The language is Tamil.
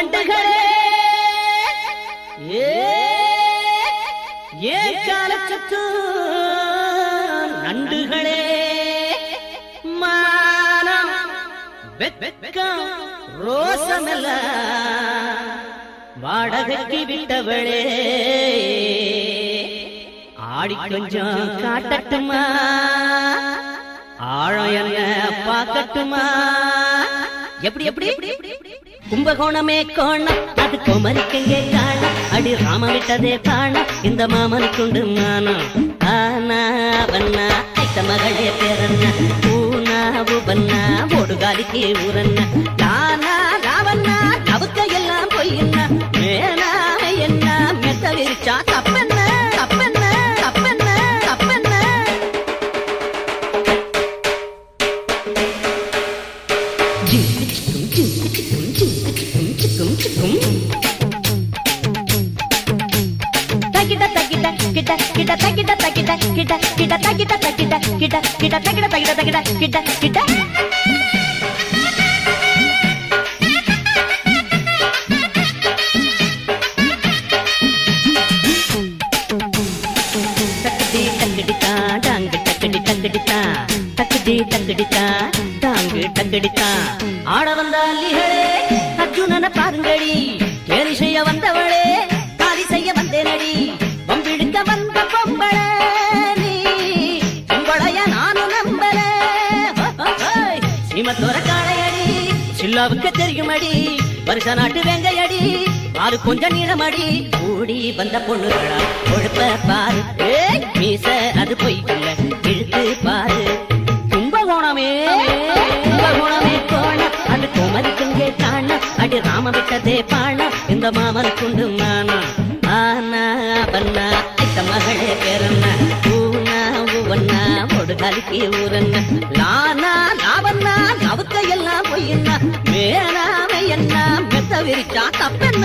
வண்டுகளே ஏ காலச்சத்து நண்டுகளே மானம் வெட்கம் ரோசமல்ல வாடகைக்கு விட்டவளே ஆடி கொஞ்சம் காட்டட்டுமா ஆழம் என்ன பார்க்கட்டுமா எப்படி எப்படி கும்பகோணமே கோணம் அது குமரிக்கெங்கே காணம் அடி ராம விட்டதே பாணம் இந்த மாமனுக்குண்டு மானம் ஆனா வண்ணா ஐத்த மகளே பேரண்ண பூனாவு வண்ணா ஓடுகாலிக்கு ஊரண்ண நானா நாவண்ணா நவுக்க எல்லாம் பொய்யண்ண மேலாம என்ன மெத்த விரிச்சா தப்பென்ன தப்பென்ன தப்பென்ன தப்பென்ன ஆட வந்தாலிகளே அர்ஜுனன பாருங்கடி கேலி செய்ய வந்தவளே காலி செய்ய வந்தேனடி வம்பிழுக்க வந்த பொம்பளை நீ பொம்பளைய நானும் நம்பல சீமத்தோர காளையடி சில்லாவுக்கு தெரியுமடி வருஷ நாட்டு வெங்கையடி பாரு கொஞ்சம் நீளமடி கூடி வந்த பொண்ணுகளா கொழுப்ப பாரு மீச அது பொய்க்குள்ள இழுத்து பாரு கும்பகோணமே கோண அது குமரிக்கெங்கே காண அடி ராம விட்டதே பாண இந்த மாமனுக்குண்டு மானம் ஆனா பண்ணா ஐத்த மகளே பேரண்ண பூனா ஊவண்ணா ஒடுகாலிக்கு ஊரண்ண லானா லாவண்ணா நவுக்க எல்லாம் பொய்யண்ணா மேலாம என்ன மெத்த விரிச்சா தப்பென்ன